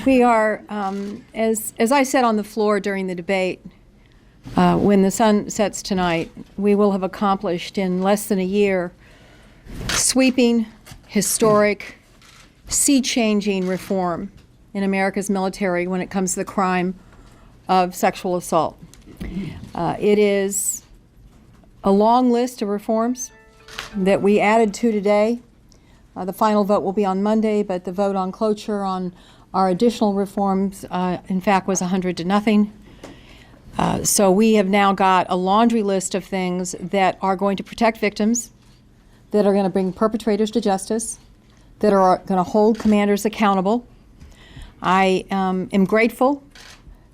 We are, as I said on the floor during the debate, when the sun sets tonight, we will have accomplished in less than a year sweeping, historic, sea-changing reform in America's military when it comes to the crime of sexual assault. It is a long list of reforms that we added to today. The final vote will be on Monday, but the vote on cloture on our additional reforms, in fact, was 100-0. So we have now got a laundry list of things that are going to protect victims, that are going to bring perpetrators to justice, that are going to hold commanders accountable. I am grateful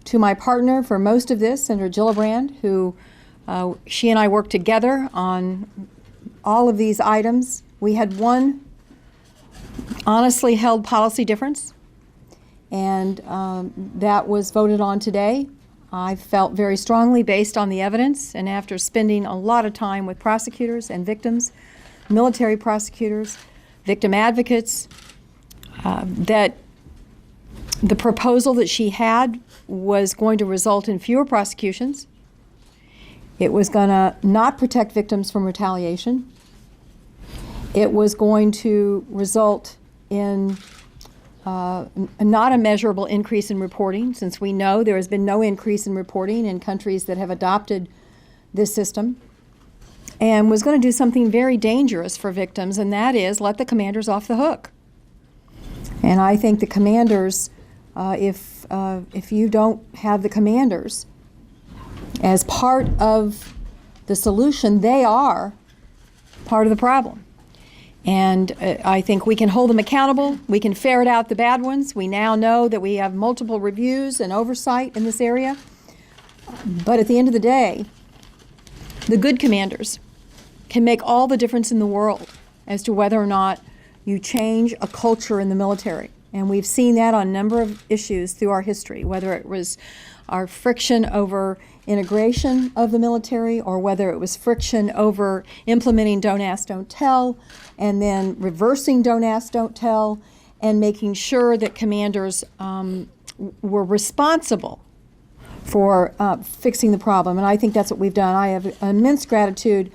to my partner for most of this, Senator Gillibrand, who she and I worked together on all of these items. We had one honestly held policy difference, and that was voted on today. I felt very strongly, based on the evidence and after spending a lot of time with prosecutors and victims, military prosecutors, victim advocates, that the proposal that she had was going to result in fewer prosecutions. It was going to not protect victims from retaliation. It was going to result in not a measurable increase in reporting, since we know there has been no increase in reporting in countries that have adopted this system, and was going to do something very dangerous for victims, and that is let the commanders off the hook. And I think the commanders, if you don't have the commanders as part of the solution, they are part of the problem. And I think we can hold them accountable. We can ferret out the bad ones. We now know that we have multiple reviews and oversight in this area. But at the end of the day, the good commanders can make all the difference in the world as to whether or not you change a culture in the military. And we've seen that on a number of issues through our history, whether it was our friction over integration of the military, or whether it was friction over implementing Don't Ask, Don't Tell, and then reversing Don't Ask, Don't Tell, and making sure that commanders were responsible for fixing the problem. And I think that's what we've done. I have immense gratitude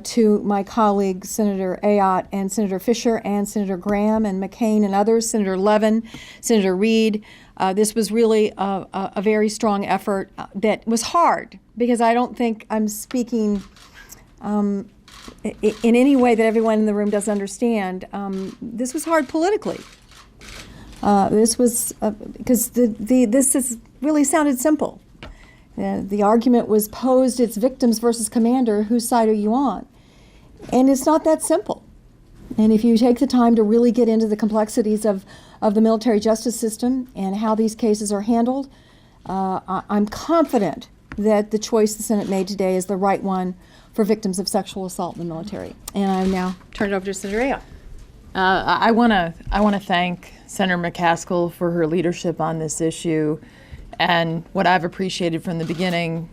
to my colleagues, Senator Ayotte and Senator Fischer and Senator Graham and McCain and others, Senator Levin, Senator Reed. This was really a very strong effort that was hard, because I don't think I'm speaking in any way that everyone in the room doesn't understand. This was hard politically. This was because this really sounded simple. The argument was posed, it's victims versus commander, whose side are you on? And it's not that simple. And if you take the time to really get into the complexities of the military justice system and how these cases are handled, I'm confident that the choice the Senate made today is the right one for victims of sexual assault in the military. And I now turn it over to Senator Ayotte. I want to thank Senator McCaskill for her leadership on this issue. And what I've appreciated from the beginning,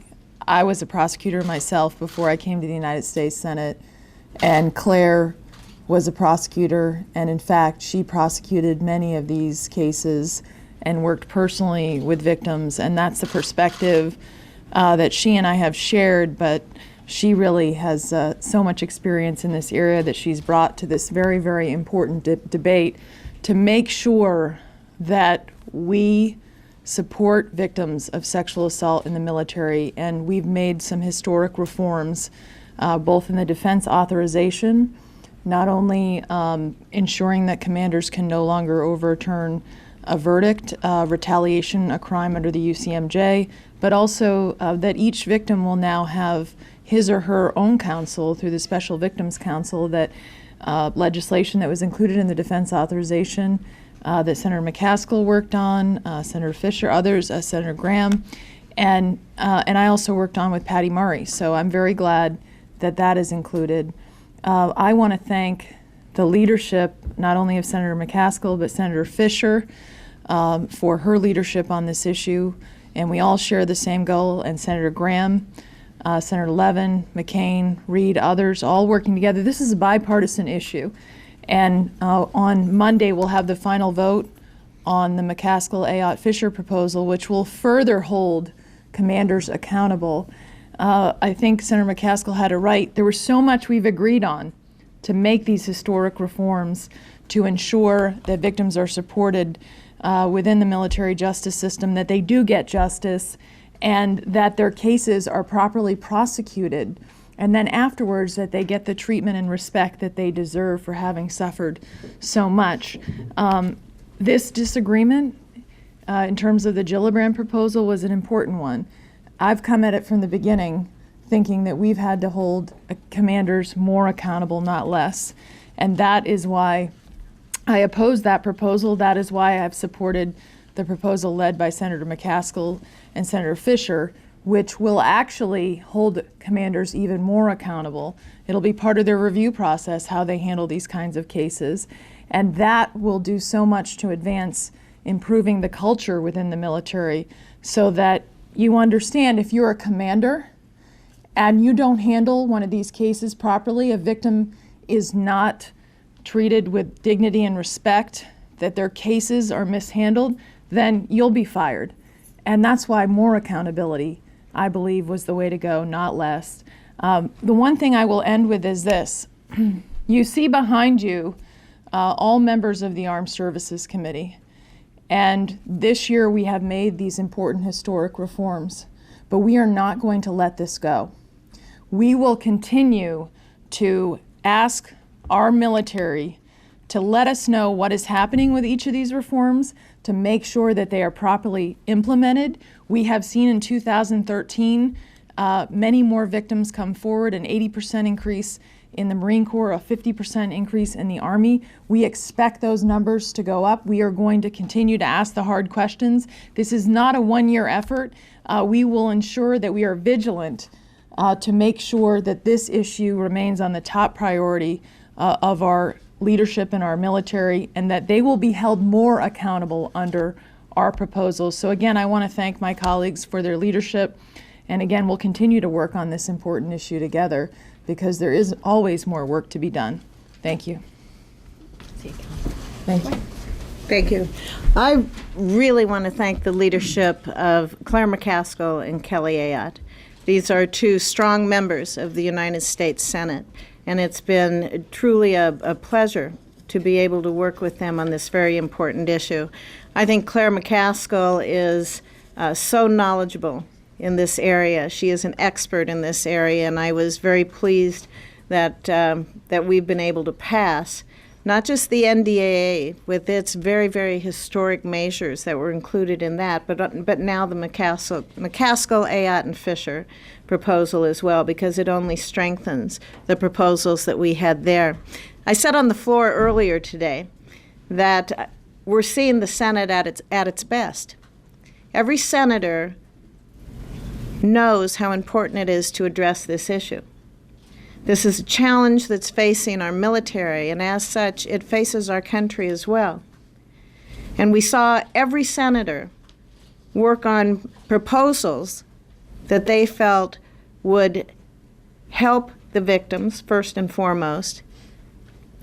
I was a prosecutor myself before I came to the United States Senate, and Claire was a prosecutor, and in fact, she prosecuted many of these cases and worked personally with victims, and that's the perspective that she and I have shared, but she really has so much experience in this area that she's brought to this very, very important debate to make sure that we support victims of sexual assault in the military. And we've made some historic reforms, both in the defense authorization, not only ensuring that commanders can no longer overturn a verdict, retaliation, a crime under the UCMJ, but also that each victim will now have his or her own counsel through the Special Victims Council, that legislation that was included in the defense authorization that Senator McCaskill worked on, Senator Fischer, others, Senator Graham, and I also worked on with Patty Murray. So I'm very glad that that is included. I want to thank the leadership, not only of Senator McCaskill, but Senator Fischer for her leadership on this issue. And we all share the same goal, and Senator Graham, Senator Levin, McCain, Reed, others, all working together. This is a bipartisan issue. And on Monday, we'll have the final vote on the McCaskill-Ayotte Fischer proposal, which will further hold commanders accountable. I think Senator McCaskill had it right. There was so much we've agreed on to make these historic reforms to ensure that victims are supported within the military justice system, that they do get justice, and that their cases are properly prosecuted, and then afterwards that they get the treatment and respect that they deserve for having suffered so much. This disagreement in terms of the Gillibrand proposal was an important one. I've come at it from the beginning thinking that we've had to hold commanders more accountable, not less. And that is why I oppose that proposal. That is why I've supported the proposal led by Senator McCaskill and Senator Fischer, which will actually hold commanders even more accountable. It'll be part of their review process, how they handle these kinds of cases. And that will do so much to advance improving the culture within the military so that you understand if you're a commander and you don't handle one of these cases properly, a victim is not treated with dignity and respect, that their cases are mishandled, then you'll be fired. And that's why more accountability, I believe, was the way to go, not less. The one thing I will end with is this. You see behind you all members of the Armed Services Committee. And this year we have made these important historic reforms, but we are not going to let this go. We will continue to ask our military to let us know what is happening with each of these reforms, to make sure that they are properly implemented. We have seen in 2013 many more victims come forward, an 80% increase in the Marine Corps, a 50% increase in the Army. We expect those numbers to go up. We are going to continue to ask the hard questions. This is not a one-year effort. We will ensure that we are vigilant to make sure that this issue remains on the top priority of our leadership in our military, and that they will be held more accountable under our proposals. So again, I want to thank my colleagues for their leadership. And again, we'll continue to work on this important issue together, because there is always more work to be done. Thank you. Thank you. Thank you. I really want to thank the leadership of Claire McCaskill and Kelly Ayotte. These are two strong members of the United States Senate, and it's been truly a pleasure to be able to work with them on this very important issue. I think Claire McCaskill is so knowledgeable in this area. She is an expert in this area, and I was very pleased that that we've been able to pass not just the NDAA with its very, very historic measures that were included in that, but now the McCaskill, Ayotte, and Fischer proposal as well, because it only strengthens the proposals that we had there. I said on the floor earlier today that we're seeing the Senate at its best. Every senator knows how important it is to address this issue. This is a challenge that's facing our military, and as such, it faces our country as well. And we saw every senator work on proposals that they felt would help the victims, first and foremost,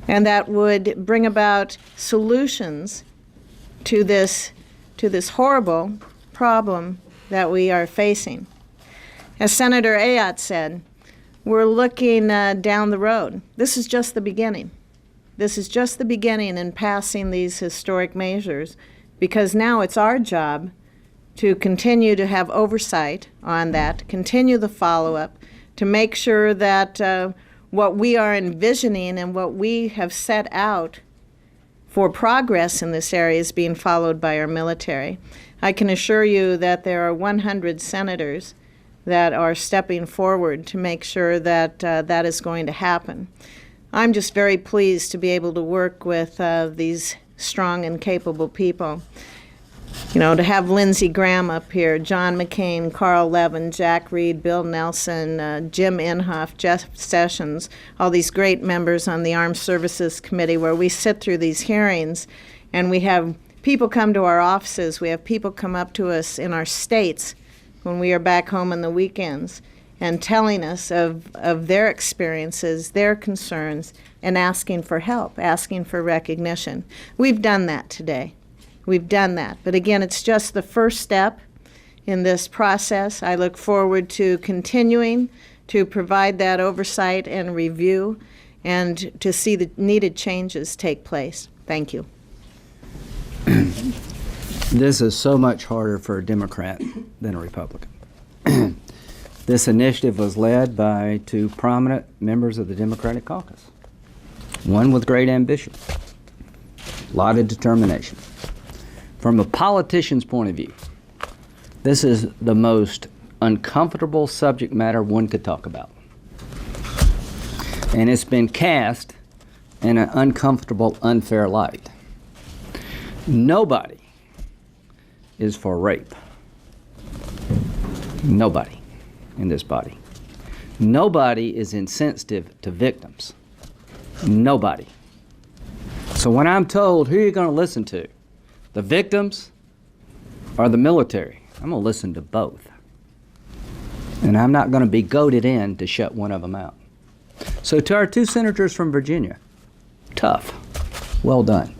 and that would bring about solutions to this horrible problem that we are facing. As Senator Ayotte said, we're looking down the road. This is just the beginning. This is just the beginning in passing these historic measures, because now it's our job to continue to have oversight on that, continue the follow-up, to make sure that what we are envisioning and what we have set out for progress in this area is being followed by our military. I can assure you that there are 100 senators that are stepping forward to make sure that that is going to happen. I'm just very pleased to be able to work with these strong and capable people. You know, to have Lindsey Graham up here, John McCain, Carl Levin, Jack Reed, Bill Nelson, Jim Inhofe, Jeff Sessions, all these great members on the Armed Services Committee, where we sit through these hearings and we have people come to our offices, we have people come up to us in our states when we are back home on the weekends and telling us of their experiences, their concerns, and asking for help, asking for recognition. We've done that today. we've done that. But again, it's just the first step in this process. I look forward to continuing to provide that oversight and review and to see the needed changes take place. Thank you. This is so much harder for a Democrat than a Republican. This initiative was led by two prominent members of the Democratic caucus, one with great ambition, a lot of determination. From a politician's point of view, this is the most uncomfortable subject matter one could talk about. And it's been cast in an uncomfortable, unfair light. Nobody is for rape. Nobody in this body. Nobody is insensitive to victims. Nobody. So when I'm told, who are you going to listen to? The victims or the military? I'm going to listen to both. And I'm not going to be goaded in to shut one of them out. So to our two senators from Virginia, tough, well done.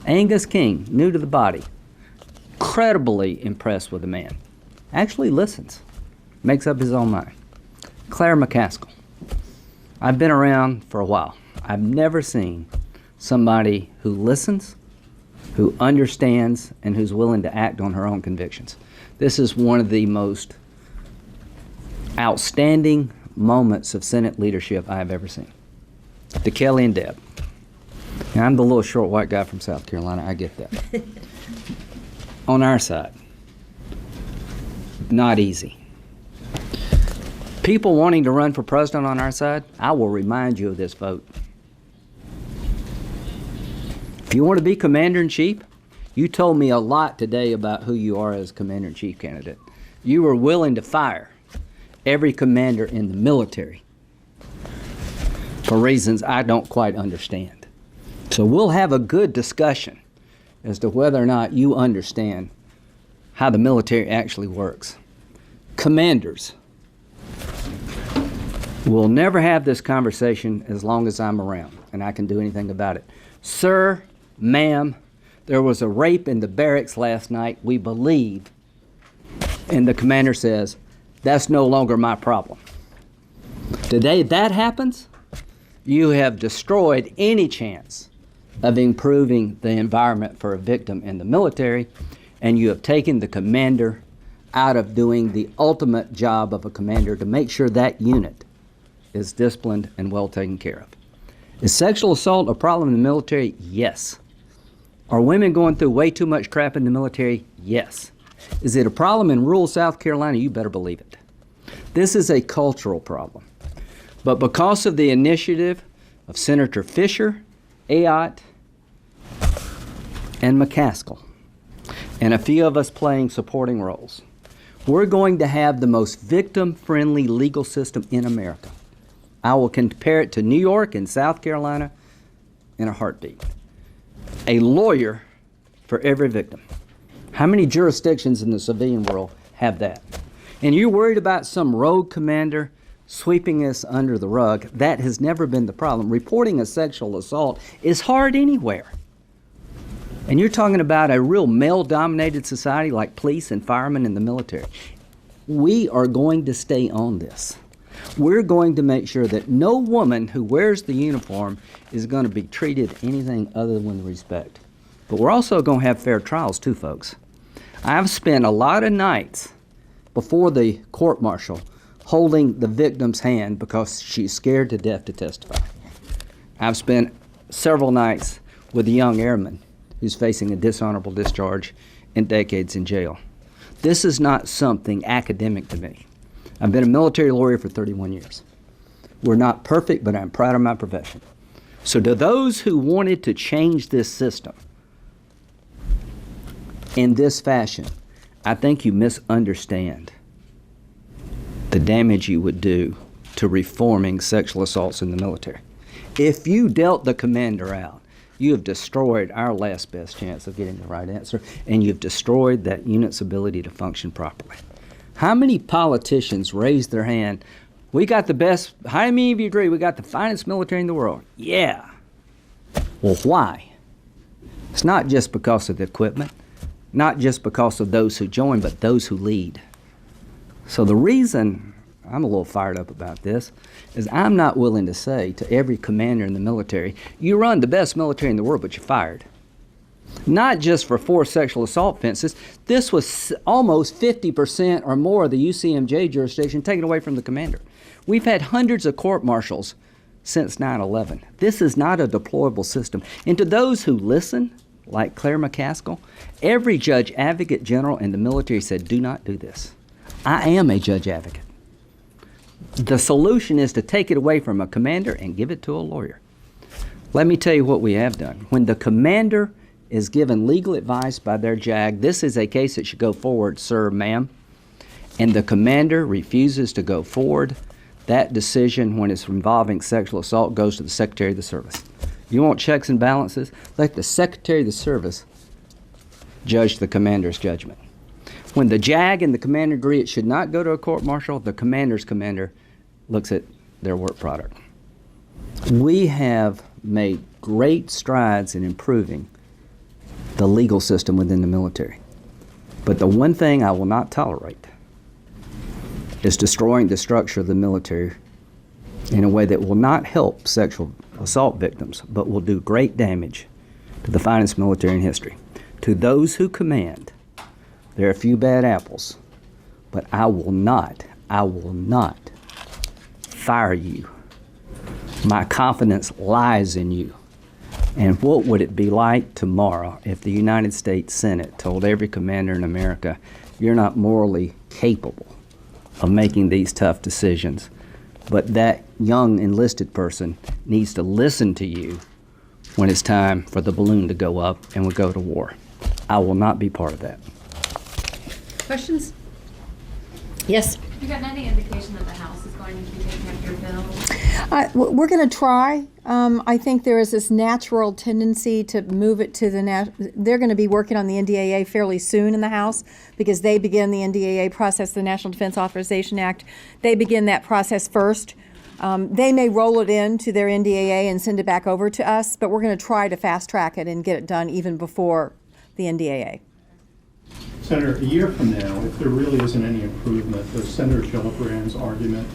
Angus King, new to the body, incredibly impressed with the man. Actually listens, makes up his own mind. Claire McCaskill, I've been around for a while. I've never seen somebody who listens, who understands, and who's willing to act on her own convictions. This is one of the most outstanding moments of Senate leadership I have ever seen. To Kelly and Deb. And I'm the little short white guy from South Carolina, I get that. On our side, not easy. People wanting to run for president on our side, I will remind you of this vote. If you want to be commander-in-chief, you told me a lot today about who you are as commander-in-chief candidate. You were willing to fire every commander in the military for reasons I don't quite understand. So we'll have a good discussion as to whether or not you understand how the military actually works. Commanders, we'll never have this conversation as long as I'm around and I can do anything about it. Sir, ma'am, there was a rape in the barracks last night, we believe, and the commander says, that's no longer my problem. Today that happens, you have destroyed any chance of improving the environment for a victim in the military, and you have taken the commander out of doing the ultimate job of a commander to make sure that unit is disciplined and well taken care of. Is sexual assault a problem in the military? Yes. Are women going through way too much crap in the military? Yes. Is it a problem in rural South Carolina? You better believe it. This is a cultural problem. But because of the initiative of Senator Fischer, Ayotte, and McCaskill, and a few of us playing supporting roles, we're going to have the most victim-friendly legal system in America. I will compare it to New York and South Carolina in a heartbeat. A lawyer for every victim. How many jurisdictions in the civilian world have that? And you're worried about some rogue commander sweeping this under the rug. That has never been the problem. Reporting a sexual assault is hard anywhere. And you're talking about a real male-dominated society like police and firemen in the military. We are going to stay on this. We're going to make sure that no woman who wears the uniform is going to be treated anything other than with respect. But we're also going to have fair trials too, folks. I've spent a lot of nights before the court-martial holding the victim's hand because she's scared to death to testify. I've spent several nights with a young airman who's facing a dishonorable discharge and decades in jail. This is not something academic to me. I've been a military lawyer for 31 years. We're not perfect, but I'm proud of my profession. So to those who wanted to change this system in this fashion, I think you misunderstand the damage you would do to reforming sexual assaults in the military. If you dealt the commander out, you have destroyed our last best chance of getting the right answer, and you've destroyed that unit's ability to function properly. How many politicians raised their hand, we got the best, how many of you agree we got the finest military in the world? Yeah. Well, why? It's not just because of the equipment, not just because of those who join, but those who lead. So the reason I'm a little fired up about this is I'm not willing to say to every commander in the military, you run the best military in the world, but you're fired. Not just for 4 sexual assault offenses. This was almost 50% or more of the UCMJ jurisdiction taken away from the commander. We've had hundreds of court-martials since 9/11. This is not a deployable system. And to those who listen, like Claire McCaskill, every judge advocate general in the military said, do not do this. I am a judge advocate. The solution is to take it away from a commander and give it to a lawyer. Let me tell you what we have done. When the commander is given legal advice by their JAG, this is a case that should go forward, sir, ma'am, and the commander refuses to go forward, that decision, when it's involving sexual assault, goes to the Secretary of the Service. You want checks and balances? Let the Secretary of the Service judge the commander's judgment. When the JAG and the commander agree it should not go to a court-martial, the commander's commander looks at their work product. We have made great strides in improving the legal system within the military. But the one thing I will not tolerate is destroying the structure of the military in a way that will not help sexual assault victims, but will do great damage to the finest military in history. To those who command, there are a few bad apples, but I will not fire you. My confidence lies in you. And what would it be like tomorrow if the United States Senate told every commander in America, you're not morally capable of making these tough decisions, but that young enlisted person needs to listen to you when it's time for the balloon to go up and we go to war. I will not be part of that. Questions? Yes. Have you gotten any indication that the House is going to be taking up your bill? We're going to try. I think there is this natural tendency to move it to they're going to be working on the NDAA fairly soon in the House because they begin the NDAA process, the National Defense Authorization Act. They begin that process first. They may roll it into their NDAA and send it back over to us, but we're going to try to fast track it and get it done even before the NDAA. Senator, a year from now, if there really isn't any improvement, does Senator Gillibrand's argument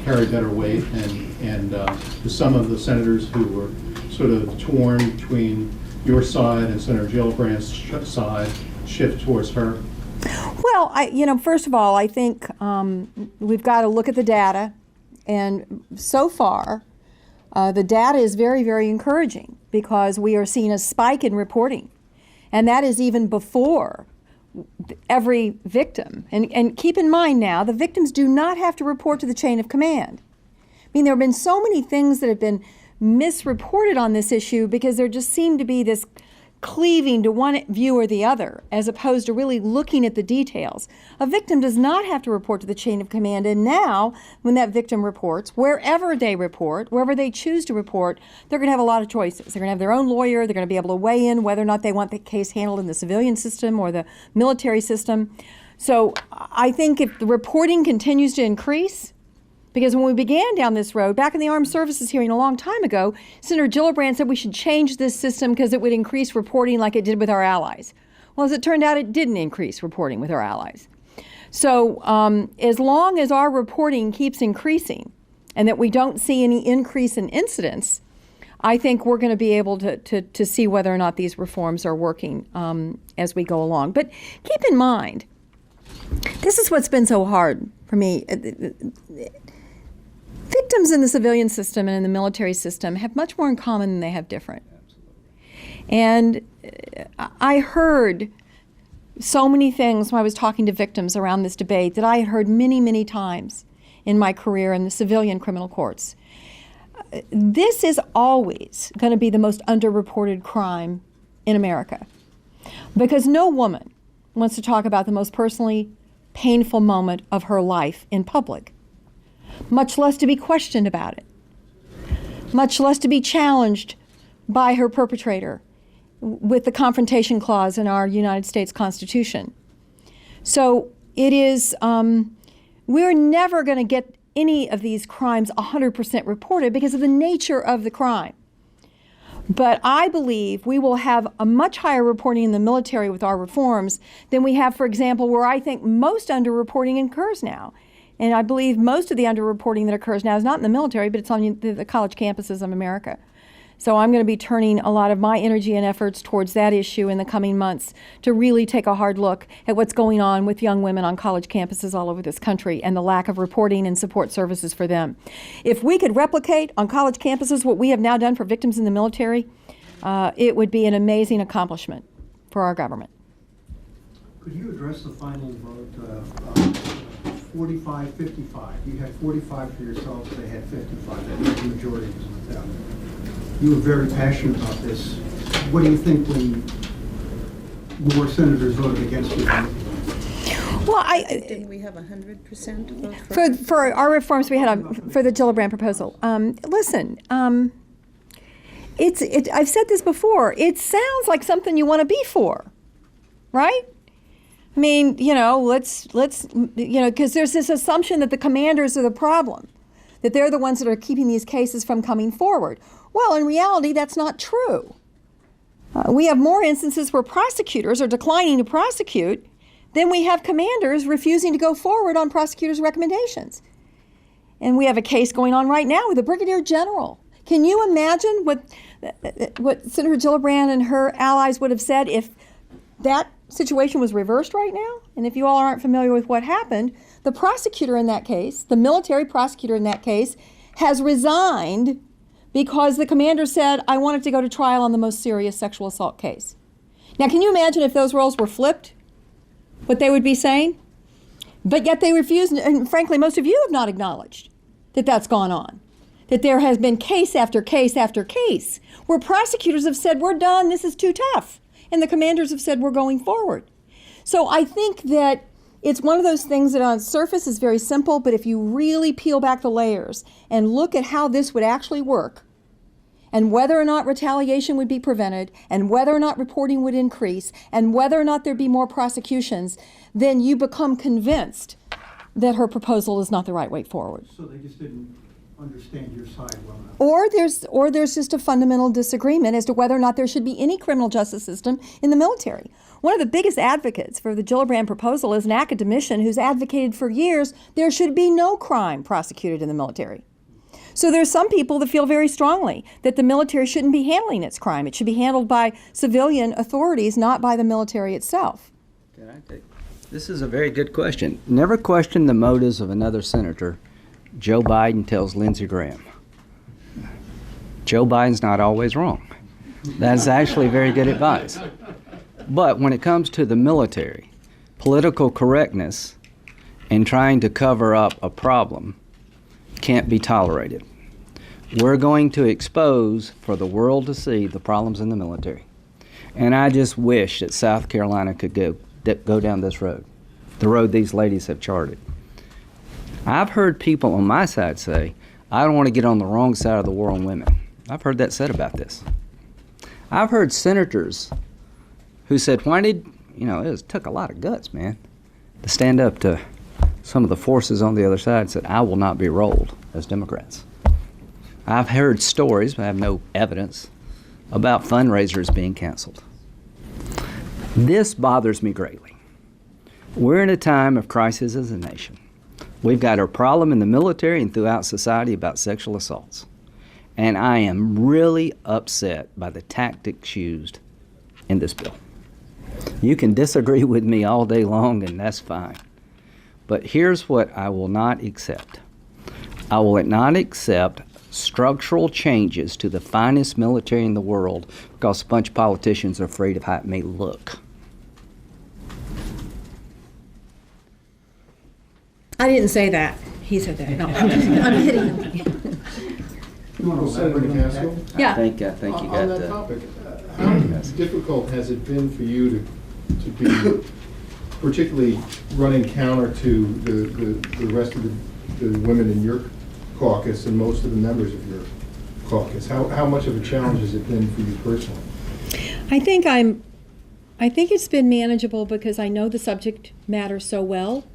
carry better weight, and do some of the senators who were sort of torn between your side and Senator Gillibrand's side shift towards her? Well, first of all, I think we've got to look at the data, and so far, the data is very, very encouraging because we are seeing a spike in reporting, and that is even before every victim. And keep in mind now, the victims do not have to report to the chain of command. I mean, there have been so many things that have been misreported on this issue because there just seemed to be this cleaving to one view or the other, as opposed to really looking at the details. A victim does not have to report to the chain of command, and now, when that victim reports, wherever they report, wherever they choose to report, they're going to have a lot of choices. They're going to have their own lawyer, they're going to be able to weigh in whether or not they want the case handled in the civilian system or the military system. So I think if the reporting continues to increase, because when we began down this road, back in the Armed Services hearing a long time ago, Senator Gillibrand said we should change this system because it would increase reporting like it did with our allies. Well, as it turned out, it didn't increase reporting with our allies. So as long as our reporting keeps increasing and that we don't see any increase in incidents, I think we're going to be able to see whether or not these reforms are working as we go along. But keep in mind, this is what's been so hard for me. Victims in the civilian system and in the military system have much more in common than they have different. And I heard so many things when I was talking to victims around this debate that I had heard many, many times in my career in the civilian criminal courts. This is always going to be the most underreported crime in America because no woman wants to talk about the most personally painful moment of her life in public, much less to be questioned about it, much less to be challenged by her perpetrator with the confrontation clause in our United States Constitution. So it is, we're never going to get any of these crimes 100% reported because of the nature of the crime. But I believe we will have a much higher reporting in the military with our reforms than we have, for example, where I think most underreporting occurs now. And I believe most of the underreporting that occurs now is not in the military, but it's on the college campuses of America. So I'm going to be turning a lot of my energy and efforts towards that issue in the coming months to really take a hard look at what's going on with young women on college campuses all over this country and the lack of reporting and support services for them. If we could replicate on college campuses what we have now done for victims in the military, it would be an amazing accomplishment for our government. Could you address the final vote, 45-55? You had 45 for yourselves, they had 55. That was the majority was without. You were very passionate about this. What do you think when more senators voted against you? Well, Didn't we have 100% vote for our reforms, we had for the Gillibrand proposal. Listen, I've said this before. It sounds like something you want to be for, right? I mean, let's because there's this assumption that the commanders are the problem, that they're the ones that are keeping these cases from coming forward. Well, in reality, that's not true. We have more instances where prosecutors are declining to prosecute than we have commanders refusing to go forward on prosecutors' recommendations. And we have a case going on right now with a brigadier general. Can you imagine what Senator Gillibrand and her allies would have said if that situation was reversed right now? And if you all aren't familiar with what happened, the prosecutor in that case, the military prosecutor in that case, has resigned because the commander said, I wanted to go to trial on the most serious sexual assault case. Now, can you imagine if those roles were flipped, what they would be saying? But yet they refuse, and frankly, most of you have not acknowledged that that's gone on, that there has been case after case after case where prosecutors have said, we're done, this is too tough, and the commanders have said, we're going forward. So I think that it's one of those things that on the surface is very simple, but if you really peel back the layers and look at how this would actually work, and whether or not retaliation would be prevented, and whether or not reporting would increase, and whether or not there'd be more prosecutions, then you become convinced that her proposal is not the right way forward. So they just didn't understand your side well enough. Or there's just a fundamental disagreement as to whether or not there should be any criminal justice system in the military. One of the biggest advocates for the Gillibrand proposal is an academician who's advocated for years there should be no crime prosecuted in the military. So there's some people that feel very strongly that the military shouldn't be handling its crime. It should be handled by civilian authorities, not by the military itself. This is a very good question. Never question the motives of another senator. Joe Biden tells Lindsey Graham. Joe Biden's not always wrong. That's actually very good advice. But when it comes to the military, political correctness and trying to cover up a problem can't be tolerated. We're going to expose for the world to see the problems in the military. And I just wish that South Carolina could go down this road, the road these ladies have charted. I've heard people on my side say, I don't want to get on the wrong side of the war on women. I've heard that said about this. I've heard senators who said, it took a lot of guts, man, to stand up to some of the forces on the other side, said, I will not be rolled as Democrats. I've heard stories, but I have no evidence, about fundraisers being canceled. This bothers me greatly. We're in a time of crisis as a nation. We've got a problem in the military and throughout society about sexual assaults. And I am really upset by the tactics used in this bill. You can disagree with me all day long, and that's fine. But here's what I will not accept. I will not accept structural changes to the finest military in the world because a bunch of politicians are afraid of how it may look. I didn't say that. He said that. No, I'm kidding him. Senator McCaskill? Yeah. I think you got On that topic, how difficult has it been for you to be particularly running counter to the rest of the women in your caucus and most of the members of your caucus? How much of a challenge has it been for you personally? I think it's been manageable because I know the subject matter so well.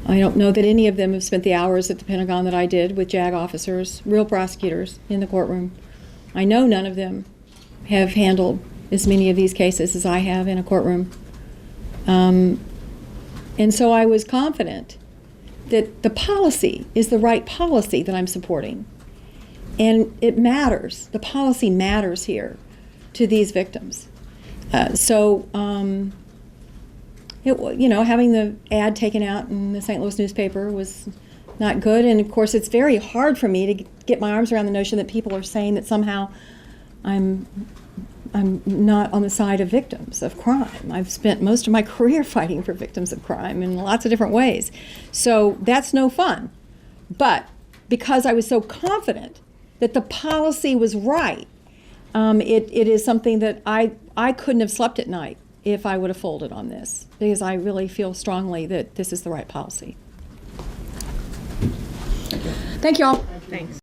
I don't know that any of them have spent the hours at the Pentagon that I did with JAG officers, real prosecutors in the courtroom. I know none of them have handled as many of these cases as I have in a courtroom. And so I was confident that the policy is the right policy that I'm supporting. And it matters. The policy matters here to these victims. Having the ad taken out in the St. Louis newspaper was not good. And of course, it's very hard for me to get my arms around the notion that people are saying that somehow I'm not on the side of victims of crime. I've spent most of my career fighting for victims of crime in lots of different ways. So that's no fun. But because I was so confident that the policy was right, it is something that I couldn't have slept at night if I would have folded on this, because I really feel strongly that this is the right policy. Thank you all. Thanks.